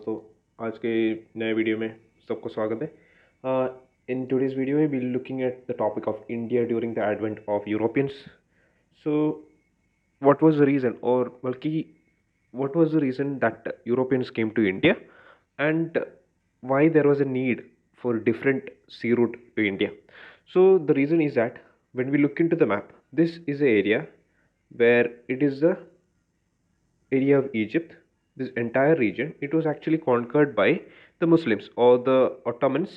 दोस्तों, आज के नए वीडियो में सबको स्वागत है। In today's video we will looking at the topic of India during the advent of Europeans. So what was the reason, or बल्कि what was the reason that Europeans came to India, and why there was a need for different sea route to India. So the reason is that when we look into the map, this is the area where it is the area of Egypt. This entire region, it was actually conquered by the Muslims or the Ottomans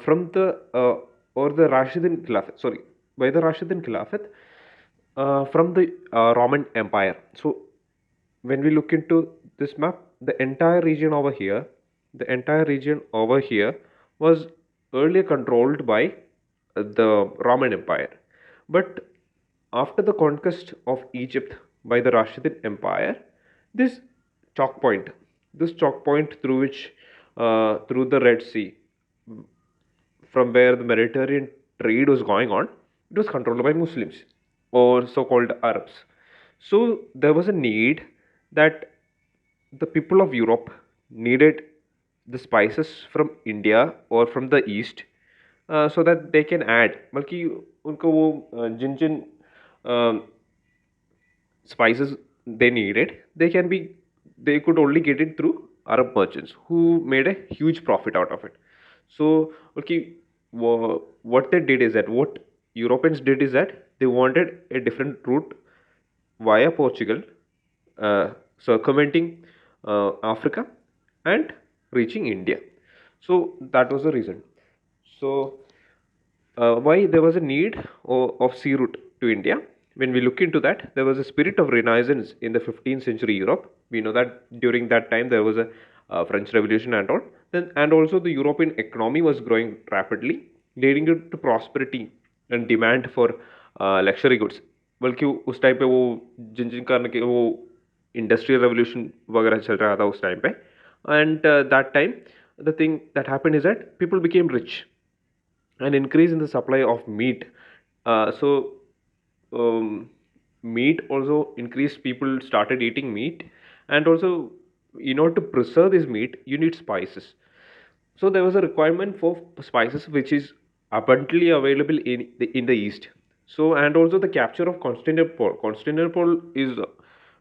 from the or the Rashidun Khilafat. Sorry, by the Rashidun Khilafat from the Roman Empire. So when we look into this map, the entire region over here was earlier controlled by the Roman Empire. But after the conquest of Egypt by the Rashidun Empire, this chalk point, this chalk point through which, through the Red Sea, from where the Mediterranean trade was going on, it was controlled by Muslims or so-called Arabs. So there was a need that the people of Europe needed the spices from India or from the East, so that they can add, बल्कि उनको वो जिन जिन spices they needed, they could only get it through Arab merchants who made a huge profit out of it. So, okay, what they did is that what Europeans did is that they wanted a different route via Portugal, circumventing Africa and reaching India. So that was the reason. So why there was a need of sea route to India? When we look into that, there was a spirit of Renaissance in the 15th century Europe. We know that during that time there was a French Revolution and all. Then, and also the European economy was growing rapidly, leading to prosperity and demand for luxury goods. बल्कि उस time पे वो जिन जिन कारण के वो industrial revolution वगैरह चल रहा था उस टाइम पे, and that time the thing that happened is that people became rich, an increase in the supply of meat. Meat also increased. People started eating meat, and also in order to preserve this meat, you need spices. So there was a requirement for spices which is abundantly available in the east. So and also the capture of Constantinople. Constantinople is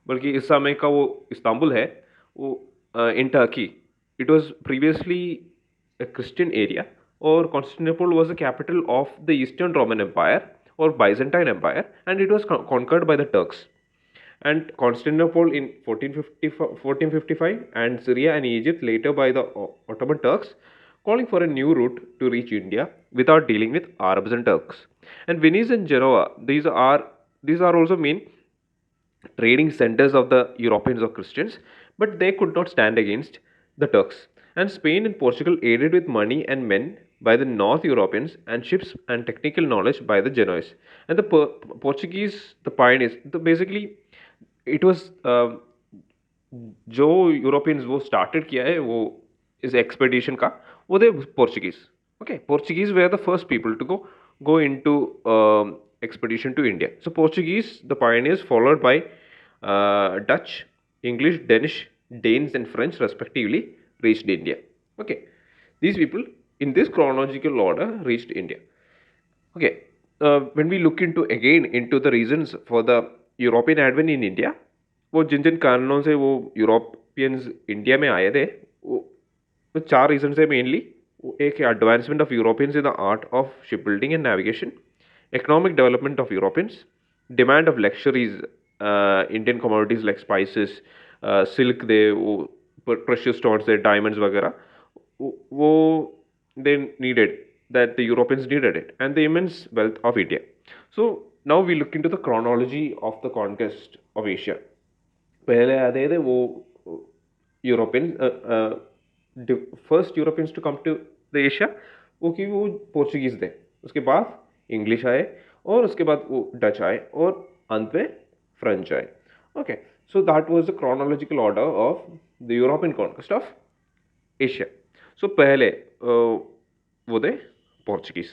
बल्कि इस समय का वो Istanbul है वो in Turkey. It was previously a Christian area, or Constantinople was the capital of the Eastern Roman Empire or Byzantine Empire, and it was conquered by the Turks. And Constantinople in 1455, and Syria and Egypt later by the Ottoman Turks, calling for a new route to reach India without dealing with Arabs and Turks. And Venice and Genoa, these are also main trading centers of the Europeans or Christians, but they could not stand against the Turks. And Spain and Portugal aided with money and men by the North Europeans, and ships and technical knowledge by the Genoese. And the Portuguese, the pioneers, basically it was जो Europeans वो started किया है वो इस expedition का, वो थे Portuguese. Okay, Portuguese were the first people to go into expedition to India. So Portuguese, the pioneers, followed by Dutch, English, Danish, Danes, and French, respectively, reached India. Okay, these people in this chronological order reached India. Okay, when we look into the reasons for the European advent in India, वो जिन जिन कारणों से वो Europeans India में आए थे, वो चार reason है मेनली. एक advancement of Europeans in the art of ship building and navigation, economic development of Europeans, demand of luxuries, Indian commodities like spices, silk, precious stones, diamonds वगैरह, वो they needed, that the Europeans needed it, and the immense wealth of India. So now we look into the chronology of the conquest of Asia. पहले आते थे वो Europeans, first Europeans to come to the Asia, वो Portuguese थे. उसके बाद English आए, और उसके बाद वो डच आए, और अंत में फ्रेंच आए. Okay, so that was the chronological order of the European conquest of Asia. So पहले वो थे पोर्चुगीज,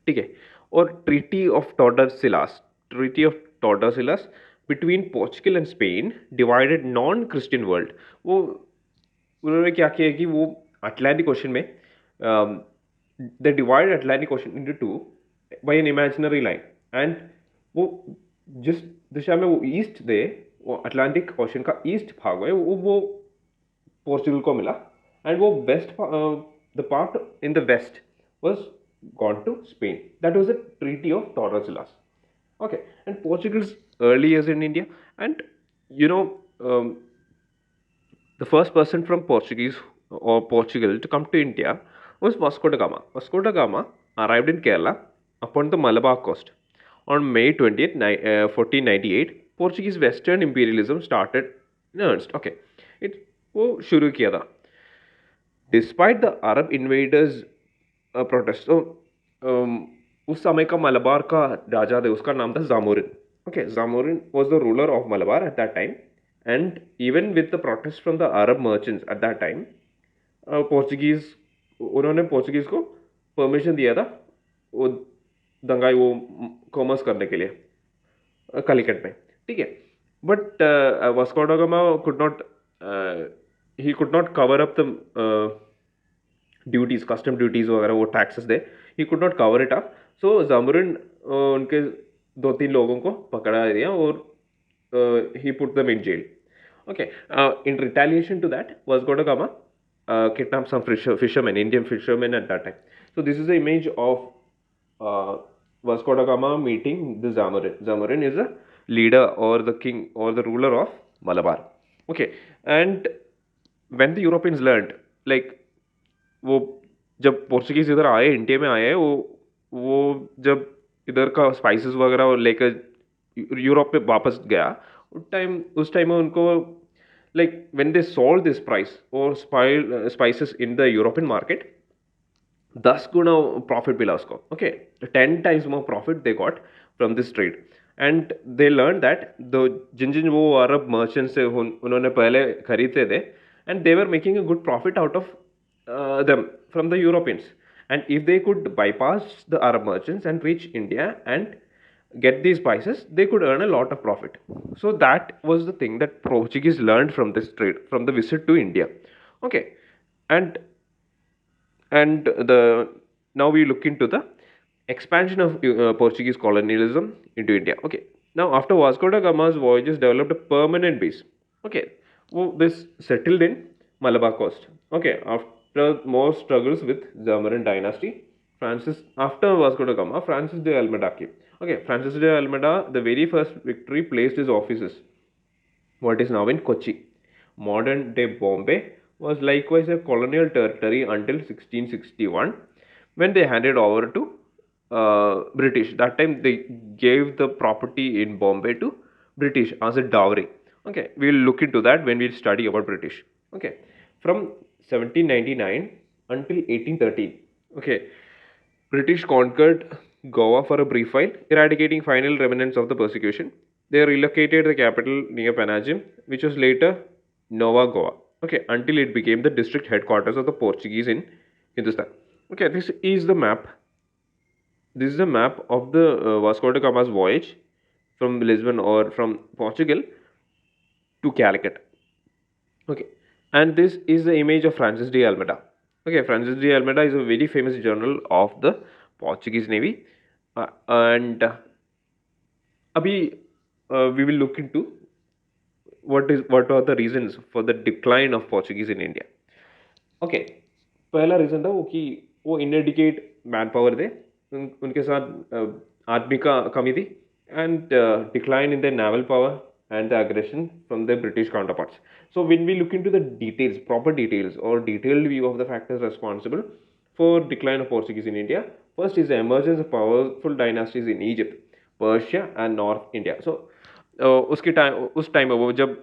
ठीक है. और treaty of Tordesillas between Portugal and Spain divided non Christian world. वो उन्होंने क्या किया कि वो अटलांटिक ओशन में they divide Atlantic Ocean into two by an imaginary line and वो जिस दिशा में वो ईस्ट थे, वो अटलांटिक ओशन का ईस्ट भाग है वो पोर्चुगल को मिला, एंड वो west the part in the west was gone to Spain. That was the treaty of Tordesillas. Okay, and Portugal's early years in India, and you know, the first person from Portuguese or Portugal to come to India was Vasco da Gama. Vasco da Gama arrived in Kerala upon the Malabar coast on May 20th, 1498. Portuguese Western imperialism started in earnest. Okay, it वो शुरू किया था. Despite the Arab invaders' protest, so उस समय का मलबार का राजा थे, उसका नाम था Zamorin. Okay, Zamorin was the ruler of Malabar at that time, and even with the protests from the Arab merchants at that time, Portuguese उन्होंने पोर्चुगीज को परमिशन दिया था वो दंगाई वो कॉमर्स करने के लिए कालीकट में. ठीक है, but Vasco da Gama could not cover up the duties, customs duties वगैरह वो taxes they. He could not cover it up. So Zamorin उनके 2-3 लोगों को पकड़ा दिया और he put them in jail. Okay, in retaliation to that, Vasco da Gama kidnapped some fishermen, Indian fishermen at that time. So this is the image of Vasco da Gama meeting the Zamorin. Zamorin is the leader or the king or the ruler of Malabar. Okay, and when the Europeans learned, like वो जब Portuguese इधर आए, India में आए, वो जब इधर का स्पाइसेस वगैरह लेकर यूरोप में वापस गया, उस टाइम में उनको like when they sold this price or spices in the European market, 10 Guna profit मिला उसको. Okay, 10 times more profit they got from this trade, and they learned that the जिन जिन वो अरब मर्चेंट्स से उन्होंने पहले खरीदते थे, and they were making a good profit out of them from the Europeans, and if they could bypass the Arab merchants and reach India and get these spices, they could earn a lot of profit. So that was the thing that Portuguese learned from this trade, from the visit to India. Okay, and the now we look into the expansion of Portuguese colonialism into India. Okay, now after Vasco da Gama's voyages developed a permanent base. Okay, well, this settled in Malabar coast. Okay, after more struggles with Zamorin dynasty, after Vasco da Gama, Francis de Almeida came. Okay, Francis de Almeida, the very first victory, placed his offices what is now in Kochi. Modern day Bombay was likewise a colonial territory until 1661 when they handed over to British. That time they gave the property in Bombay to British as a dowry. Okay, we will look into that when we study about British. Okay, from 1799 until 1813. Okay, British conquered Goa for a brief while, eradicating final remnants of the persecution. They relocated the capital near Panajim, which was later Nova Goa. Okay, until it became the district headquarters of the Portuguese in Hindustan. Okay, this is the map. This is the map of the Vasco da Gama's voyage from Lisbon or from Portugal to Calicut. Okay, and this is the image of Francis de Almeida. Okay, Francis de Almeida is a very famous general of the Portuguese Navy, and we will look into what are the reasons for the decline of Portuguese in India. Okay, पहला reason था वो कि वो inadequate man power थे, उनके साथ आदमी का कमी थी, and decline in their naval power and the aggression from their British counterparts. So when we look into the details, proper details or detailed view of the factors responsible for decline of Portuguese in India, first is the emergence of powerful dynasties in Egypt, Persia and North India. So उस time में वो जब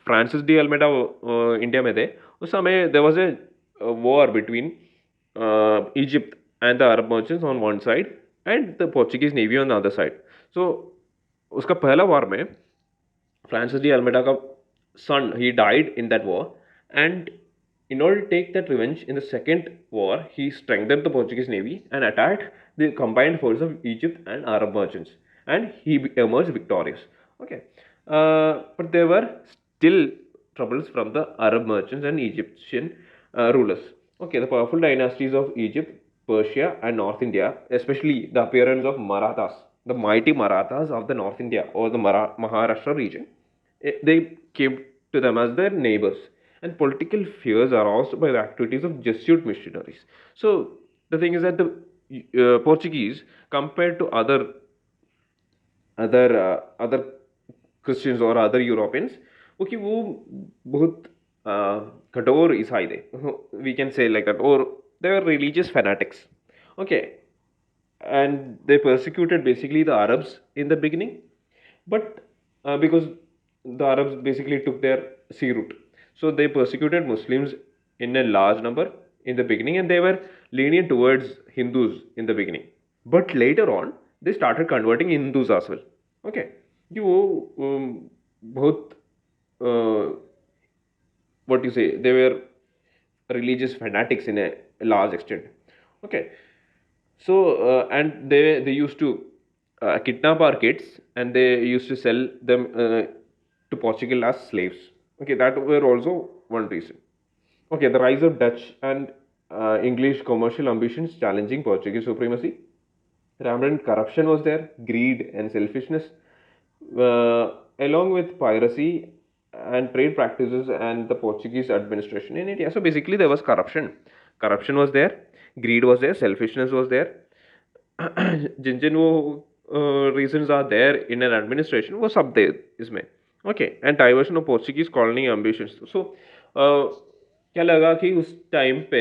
Francis de Almeida India में थे, उस समय there was a war between Egypt and the Arab merchants on one side and the Portuguese navy on the other side. So उसका पहला वार में फ्रांसिस डी अल्मेडा का son, he died in that war, and in order to take that revenge in the second war, he strengthened the Portuguese navy and attacked the combined force of Egypt and Arab merchants, and he emerged victorious. Okay, but there were still troubles from the Arab merchants and Egyptian rulers. Okay, the powerful dynasties of Egypt, Persia, and North India, especially the appearance of Marathas, the mighty Marathas of the North India or the Maharashtra region, they came to them as their neighbors. And political fears aroused by the activities of Jesuit missionaries. So the thing is that the Portuguese, compared to other Christians or other Europeans, okay, वो बहुत कठोर ईसाई थे, we can say like that, or they were religious fanatics, okay, and they persecuted basically the Arabs in the beginning, but because the Arabs basically took their sea route, so they persecuted Muslims in a large number in the beginning, and they were lenient towards Hindus in the beginning. But later on, they started converting Hindus as well. Okay, कि वो बहुत what you say, they were religious fanatics in a large extent. Okay, so and they used to kidnap our kids, and they used to sell them to Portugal as slaves. Okay, that were also one reason. Okay, the rise of Dutch and English commercial ambitions challenging Portuguese supremacy. Rampant corruption was there, greed and selfishness, along with piracy and trade practices and the Portuguese administration in India. So basically, there was corruption. Corruption was there, greed was there, selfishness was there. जिन जिन वो reasons are there in an administration, वो सब थे इसमें. Okay, and diversion of Portuguese colony ambitions. So क्या लगा कि उस time पे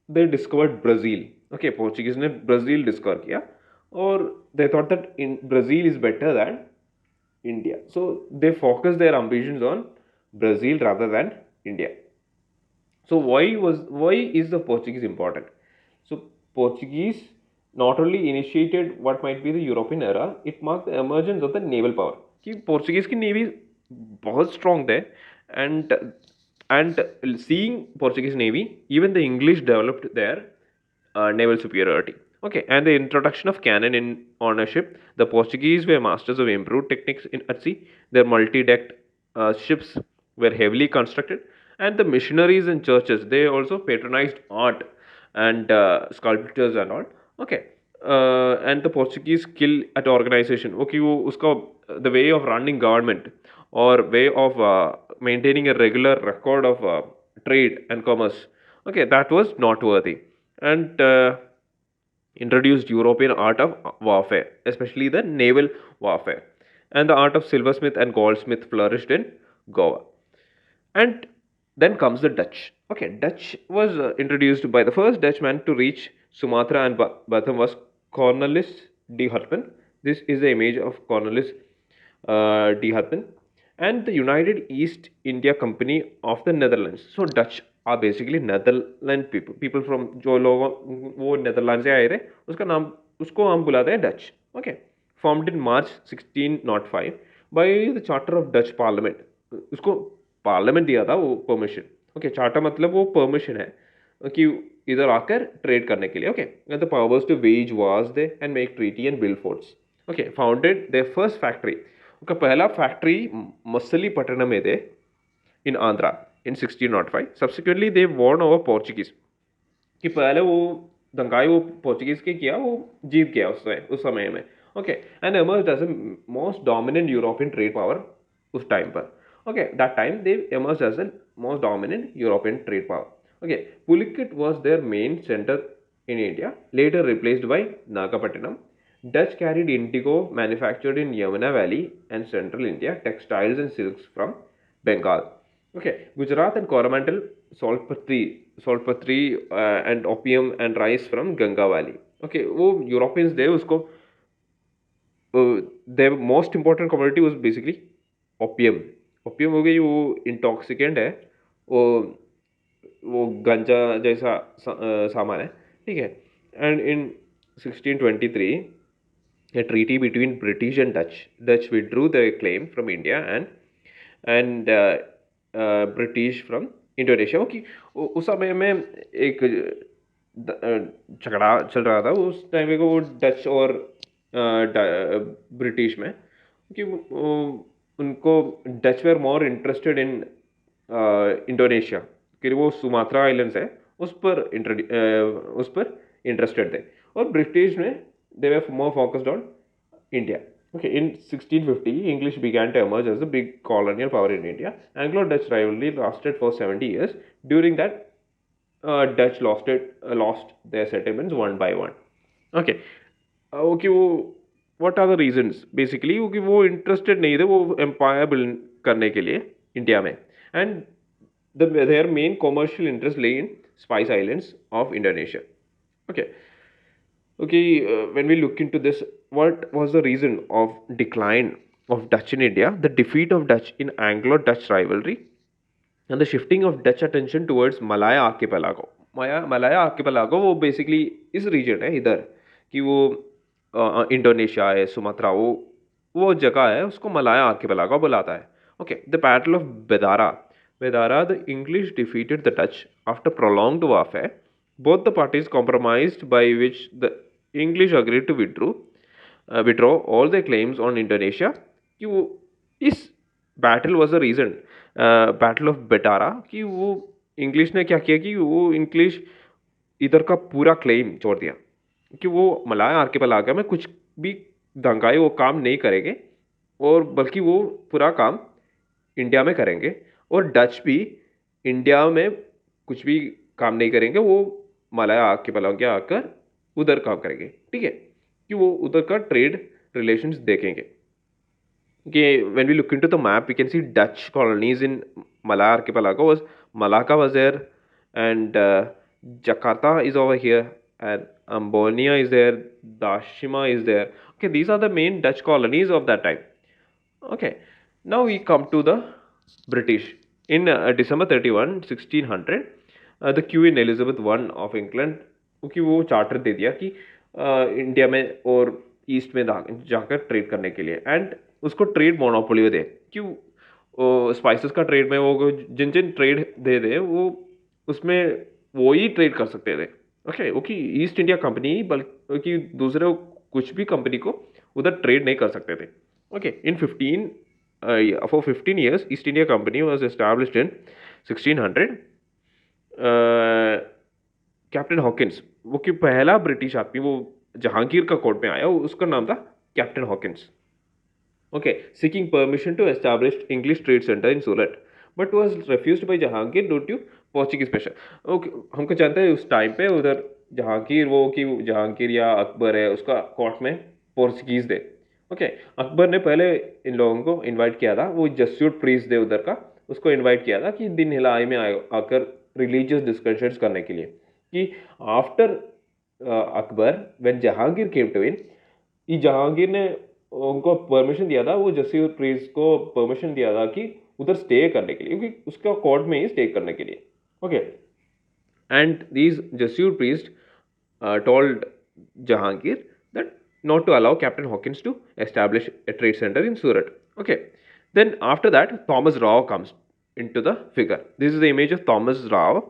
they discovered Brazil. Okay, Portuguese ने Brazil discover किया, और they thought that in Brazil is better than India. So they focused their ambitions on Brazil rather than India. So why is the Portuguese important? So Portuguese not only initiated what might be the European era, it marked the emergence of the naval power. कि Portuguese की navy बहुत strong थे, and seeing Portuguese navy, even the English developed their naval superiority. Okay, and the introduction of cannon in ownership, the Portuguese were masters of improved techniques at sea. Their multi-decked ships were heavily constructed, and the missionaries and churches, they also patronized art and sculptures and all. Okay, and the Portuguese skill at organization. Okay, वो उसका the way of running government or way of maintaining a regular record of trade and commerce. Okay, that was noteworthy, and introduced European art of warfare, especially the naval warfare. And the art of silversmith and goldsmith flourished in Goa. And then comes the Dutch. Okay, Dutch was introduced by the first Dutchman to reach Sumatra and Batam was Cornelis de Hutpen. This is the image of Cornelis de Hutpen. And the United East India Company of the Netherlands. So Dutch are basically Netherlands people. People from जो लोग वो Netherlands से आए थे, उसका नाम उसको हम बुलाते हैं Dutch. Okay, formed in March 1605 by the Charter of Dutch Parliament. उसको पार्लियामेंट दिया था वो परमिशन. ओके, चार्टर मतलब वो परमिशन है कि इधर आकर ट्रेड करने के लिए. Okay, the powers to wage wars they and make treaty and build forts. Okay, founded their first factory. उनका पहला फैक्ट्री मसलीपट्टनम में थे in Andhra in 1605. Subsequently they won over Portuguese, कि पहले वो दंगाई वो पोर्चुगीज के किया, वो जीत गया उस समय में. Okay, and emerged as a most dominant European trade power उस टाइम पर. Okay, that time they emerged as the most dominant European trade power. Okay, Pulicat was their main center in India, later replaced by Nagapattinam. Dutch carried indigo manufactured in Yamuna Valley and central India, textiles and silks from Bengal. Okay, Gujarat and Coromandel saltpatri and opium and rice from Ganga Valley. Okay, वो Europeans they उसको their most important commodity was basically opium. Opium हो गई, वो intoxicant है, वो गंजा जैसा सामान है. ठीक है. And in 1623 a treaty between British and Dutch withdrew their claim from India and British from Indonesia. Okay, उस समय में एक झगड़ा चल रहा था उस टाइम में, वो डच और ब्रिटिश में, कि उनको Dutch were more interested in Indonesia कि वो सुमात्रा आइलैंड्स है उस पर इंटरेस्टेड थे और ब्रिटिश में they were more focused on India. Okay, in 1650, English began to emerge as a big colonial power in India. Anglo-Dutch rivalry lasted for 70 years. During that, Dutch lost their settlements one by one. Okay, okay, वो what are the reasons? Basically, क्योंकि वो interested नहीं थे वो empire build करने के लिए India में, and their main commercial interest lay in Spice Islands of Indonesia. Okay, okay, when we look into this, what was the reason of decline of Dutch in India, the defeat of Dutch in Anglo-Dutch rivalry, and the shifting of Dutch attention towards Malaya Archipelago. Malaya Archipelago वो basically इस region है इधर कि वो Indonesia है, Sumatra, वो जगह है, उसको मलाया आर्किपेलागो बुलाता है. Okay, the battle of Bedara, the English defeated the Dutch after prolonged warfare. Both the parties compromised by which the English agreed to withdraw all their claims on Indonesia. कि वो इस battle was the reason, battle of Bedara, कि वो English ने क्या किया कि वो इंग्लिश इधर का पूरा क्लेम छोड़ दिया कि वो मलाया आर्किपेलागो में कुछ भी दंगाई वो काम नहीं करेंगे और बल्कि वो पूरा काम इंडिया में करेंगे और डच भी इंडिया में कुछ भी काम नहीं करेंगे, वो मलाया आर्किपेलागो आकर उधर काम करेंगे. ठीक है, कि वो उधर का ट्रेड रिलेशंस देखेंगे. कि when we look into the map we can see Dutch colonies in Malaya archipelago was Malacca was there, and Jakarta is over here, and Ambonia is there, Dashima is there. Okay, these are the main Dutch colonies of that time. Okay, now we come to the British. In December 31, 1600, the Queen Elizabeth I of England, क्योंकि वो charter दे दिया कि India में और east में जाकर trade करने के लिए, एंड उसको ट्रेड मोनोपोली दे कि स्पाइसेस का ट्रेड में वो जिन जिन ट्रेड दे दे वो उसमें वो ही ट्रेड कर सकते थे. Okay, okay, east India company बल्कि दूसरे कुछ भी कंपनी को उधर ट्रेड नहीं कर सकते थे. Okay, in 15 years east India company was established in 1600. Captain Hawkins, वो कि पहला ब्रिटिश आदमी वो जहांगीर का कोर्ट में आया, उसका नाम था captain Hawkins. Okay, seeking permission to establish English trade centre in Surat but was refused by Jahangir due to Portuguese pressure. Okay, हमको जानते हैं उस टाइम पे उधर जहांगीर वो कि जहांगीर या अकबर है उसका कोर्ट में पोर्चुगीज थे. ओके, अकबर ने पहले इन लोगों को इन्वाइट किया था, वो जस्यूट प्रीस्ट थे उधर का, उसको इन्वाइट किया था कि दिन हिलाई में आकर रिलीजियस डिस्कशंस करने के लिए. कि after Akbar when Jahangir came to in, Jahangir ने उनको परमिशन दिया था, वो जस्यूट प्रीस्ट को परमिशन दिया था कि उधर स्टे करने के लिए, क्योंकि उसका कोर्ट में ही स्टे करने के लिए. Okay, and these Jesuit priest told Jahangir that not to allow Captain Hawkins to establish a trade center in Surat. Okay, then after that Thomas Rao comes into the figure. This is the image of Thomas Rao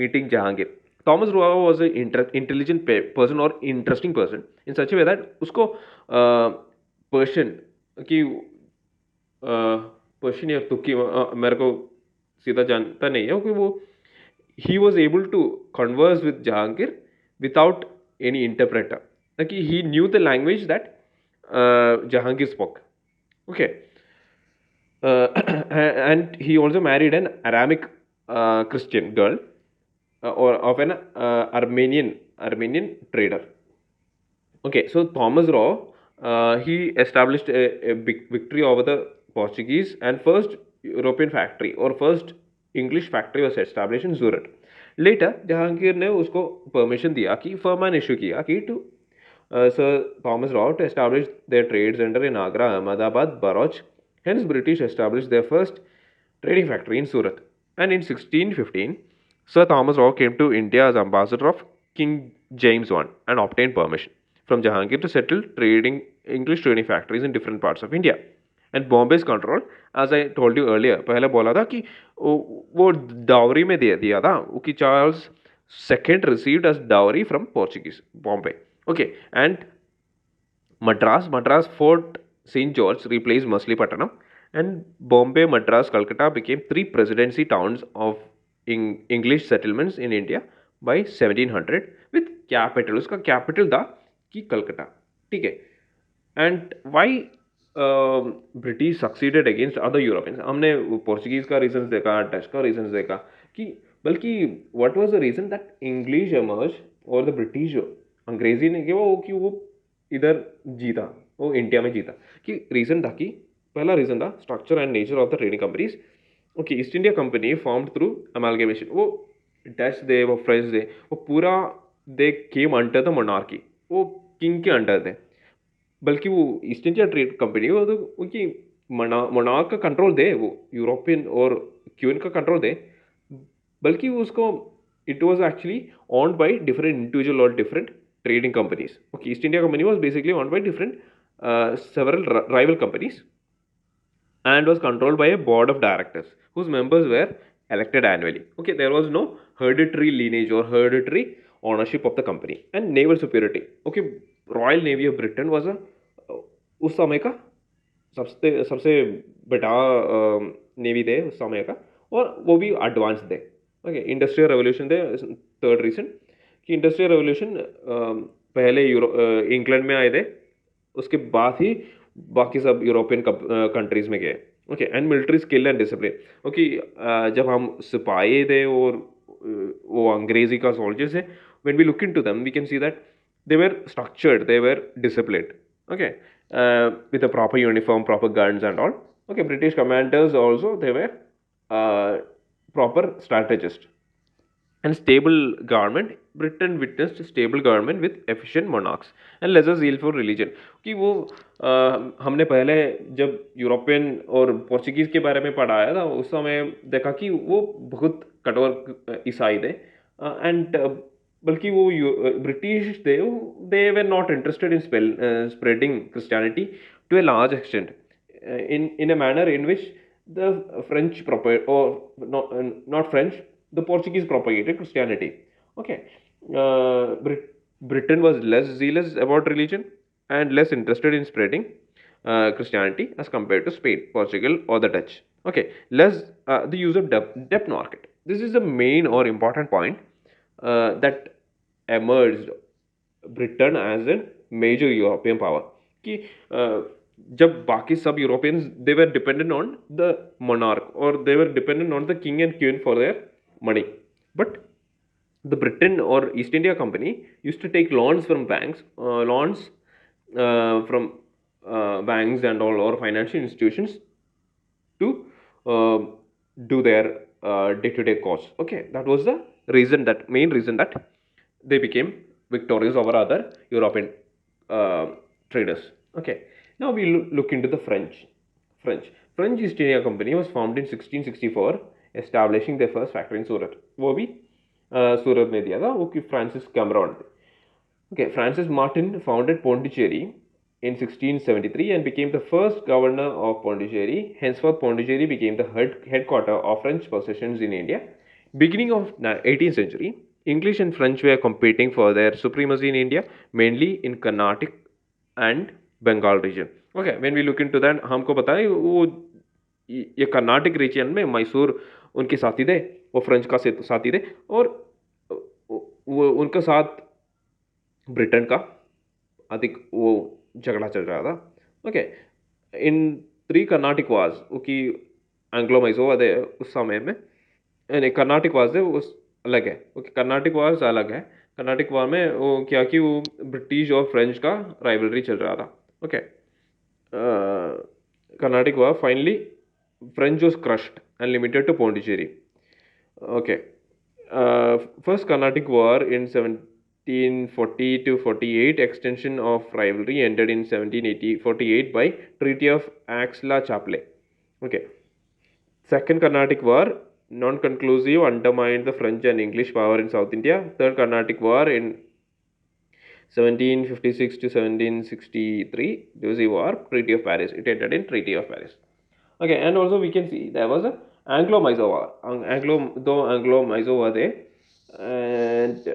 meeting Jahangir. Thomas Rao was an intelligent person or interesting person in such a way that उसको Persian की Persian या तुर्की मेरे को सीधा जानता नहीं है, क्योंकि वो he was able to converse with Jahangir without any interpreter. Like he knew the language that Jahangir spoke. Okay, and he also married an Aramic Christian girl or of an Armenian trader. Okay, so Thomas Rao he established a big victory over the Portuguese, and first European factory or first English factory was established in Surat. Later Jahangir ने उसको permission दिया कि फरमान issue किया कि to Sir Thomas Rao to establish their trade center in Agra, Ahmedabad, Bharuch. Hence, British established their first trading factory in Surat. And in 1615, Sir Thomas Rao came to India as ambassador of King James I and obtained permission from Jahangir to settle English trading factories in different parts of India. And Bombay's control, as I told you earlier, पहले बोला था कि वो dowry में दे दिया था, कि Charles II received as dowry from Portuguese, Bombay. Okay, and Madras Fort St. George replaced Machilipatnam, And Bombay, Madras, Calcutta became three presidency towns of English settlements in India by 1700 with capital. उसका capital था कि कलकत्ता. ठीक है. And why British succeeded against other Europeans? हमने Portuguese का reasons देखा, Dutch का reasons देखा कि बल्कि what was the reason that English emerged और the British अंग्रेजी ने कि वो इधर जीता, वो इंडिया में जीता कि रीजन था कि पहला रीजन था structure and nature of the trading companies. Okay, east India company formed through amalgamation. वो डच दे, वो फ्रेंच दे, वो पूरा दे केम अंडर द मोनार्की, वो किंग के अंडर थे. बल्कि वो ईस्ट इंडिया ट्रेड कंपनी वो तो उनकी मोनार्क का कंट्रोल दे, वो यूरोपियन और क्वीन का कंट्रोल दे, बल्कि उसको it was actually owned by different individual or different trading companies. Okay, East India Company was basically owned by different several rival companies and was controlled by a board of directors whose members were elected annually. Okay, there was no hereditary lineage or hereditary ownership of the company. And naval superiority. Okay, Royal Navy of Britain was a उस समय का सबसे सबसे बड़ा navy थे उस समय का, और वो भी एडवांस थे. ओके, इंडस्ट्रियल रेवोल्यूशन थे थर्ड रीजन कि इंडस्ट्रियल रेवोल्यूशन पहले इंग्लैंड में आए थे, उसके बाद ही बाकी सब यूरोपियन कंट्रीज में गए. Okay, and military skill and discipline. Okay, जब हम सिपाही थे और वो अंग्रेजी का सोल्जर्स है, when we look into them we can see that they were structured, they were disciplined. Okay, with a proper uniform, proper guns and all. Okay, British commanders also, they were proper strategists. And stable government. Britain witnessed stable government with efficient monarchs and lesser zeal for religion. कि वो हमने पहले जब European और Portuguese के बारे में पढ़ाया था उस समय देखा कि वो बहुत कठोर ईसाई थे. एंड बल्कि वो ब्रिटिश थे, they were not interested in spreading Christianity to a large extent in a manner in which the French or not French, the Portuguese propagated Christianity. Okay, Britain was less zealous about religion and less interested in spreading Christianity as compared to Spain, Portugal, or the Dutch. Okay, less the use of debt market. This is the main or important point that emerged Britain as a major European power. कि जब बाकी सब Europeans they were dependent on the monarch और they were dependent on the king and queen for their money, but the Britain or East India Company used to take loans from banks, from banks and all or financial institutions to do their day-to-day costs. Okay, that was the reason, that main reason that they became victorious over other European traders. Okay, now we look into the French East India Company was formed in 1664, establishing their first factory in Surat. वो भी सूरत में दिया था, वो कि Francis Cameron थे. Okay, Francis Martin founded Pondicherry in 1673 and became the first governor of Pondicherry. Henceforth, Pondicherry became the headquarter of French possessions in India. Beginning of 18th century, English and French were competing for their supremacy in India, mainly in Carnatic and Bengal region. Okay, when we look into that, हमको पता है वो ये Karnataka reason में मैसूर उनके साथी थे, वो फ्रेंच का साथी थे, और वो उनके साथ ब्रिटेन का अधिक वो झगड़ा चल रहा था. ओके, इन 3 कर्नाटिक वार्स कि एंग्लो मैसूर थे उस समय में, यानी कर्नाटिक वार्स थे उस अलग है. ओके, कर्नाटिक वार्स अलग है. कर्नाटिक वार में वो क्या कि वो ब्रिटिश और फ्रेंच का राइवलरी चल रहा था. Okay, Carnatic war finally French was crushed and limited to Pondicherry. Okay, first Carnatic War in 1740 to 48. Extension of rivalry ended in 1748 by Treaty of Aix-la-Chapelle. Okay, second Carnatic War, non-conclusive, undermined the French and English power in South India. Third Carnatic War in 1756 to 1763, decisive war, Treaty of Paris. It ended in Treaty of Paris. Okay, and also we can see there was a Anglo-Mysore war. Anglo-Mysore war थे, and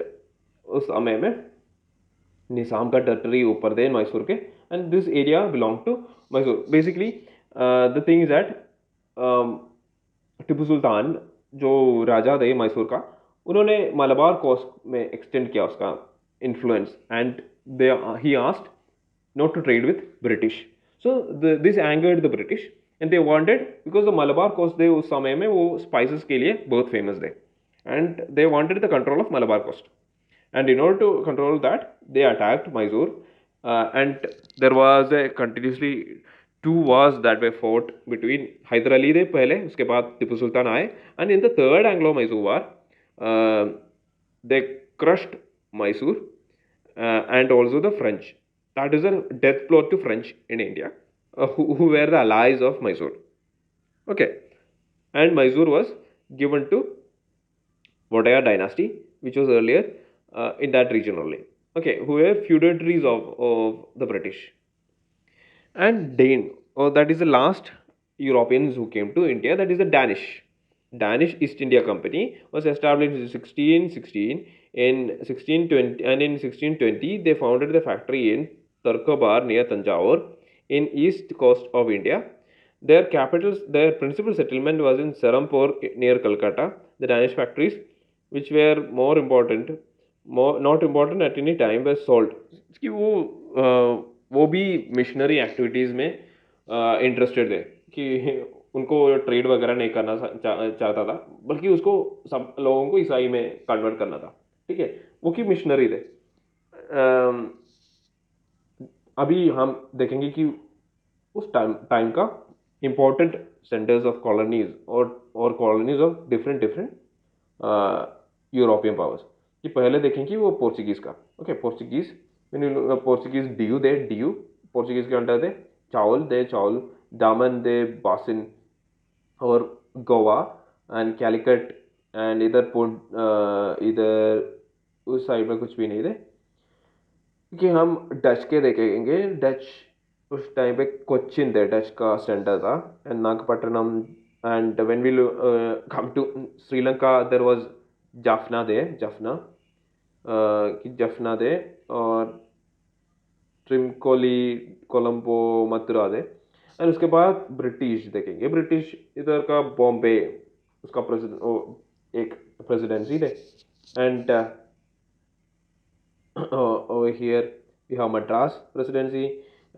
उस समय में निज़ाम का territory ऊपर थे मैसूर के, and this area belonged to Mysore. Basically, the thing is that Tipu Sultan जो राजा थे मैसूर का, उन्होंने मलबार कोस्ट में एक्सटेंड किया उसका influence, and they he asked not to trade with British. So this angered the British and they wanted, because the Malabar coast थे उस समय में वो spices के लिए बहुत famous थे, and they wanted the control of Malabar coast, and in order to control that they attacked Mysore, and there was a continuously two wars that were fought between Hyder Ali थे पहले, उसके बाद टिपू सुल्तान आए, and in the third Anglo-Mysore war they crushed Mysore, and also the French. That is a death blow to French in India, who were the allies of Mysore. Okay, and Mysore was given to Vodaya dynasty, which was earlier in that region only. Okay, who were feudatories of the British. And Dain, that is the last Europeans who came to India, that is the Danish. Danish East India Company was established in 1616. In 1620 and in 1620 they founded the factory in Turkobar near Tanjore in east coast of India. Their principal settlement was in Serampore near Calcutta. The Danish factories, which were not important at any time, were sold. कि वो भी missionary activities में interested थे, कि उनको trade वगैरह नहीं करना चाहता था, बल्कि उसको सब लोगों को ईसाई में कन्वर्ट करना था, ठीक है, वो कि मिशनरी थे। अभी हम देखेंगे कि उस टाइम का इम्पोर्टेंट सेंटर्स ऑफ कॉलोनीज और colonies of different European powers, कि पहले देखें कि वो पोर्चुगीज़ का, ओके, पोर्चुगीज़ डीयू पोर्चुगीज़ के अंडर थे, चावल दामन दे बासिन और गोवा एंड कैलिकट, एंड इधर उस साइड में कुछ भी नहीं थे। कि हम डच के देखेंगे, डच उस टाइम पे कोचिन थे, डच का सेंटर था, and Nagapattinam, and when we come to Sri Lanka there was Jaffna there और ट्रिमकोली, कोलंबो, मथुरा दे। एंड उसके बाद ब्रिटिश देखेंगे, ब्रिटिश इधर का बॉम्बे, उसका एक प्रेसिडेंसी थे, and over here we have Madras presidency,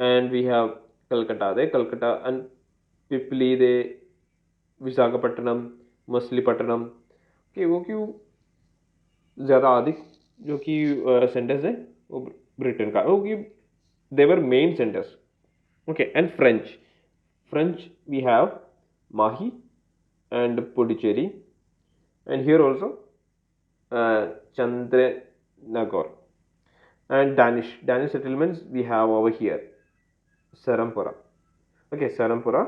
and we have Calcutta and Pipli de Visakhapatnam, Machilipatnam, कि वो क्यों ज़्यादा अधिक जो कि सेंटर्स है वो ब्रिटेन का, वो कि they were main centres. Okay, and French we have Mahe and Puducherry, and here also Chandernagore. And Danish settlements we have over here Serampura, okay, Serampura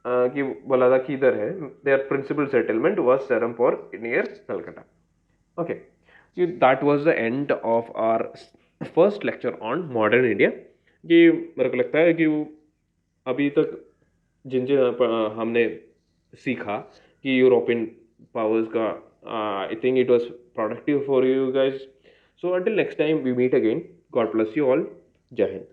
कि बोला था कि इधर है, their principal settlement was Serampore near Calcutta. Okay, so that was the end of our first lecture on modern India। कि मेरे को लगता है कि अभी तक जिन हमने सीखा कि यूरोपियन पावर्स का, I think it was productive for you guys. So until next time we meet again, God bless you all. Jai Hind.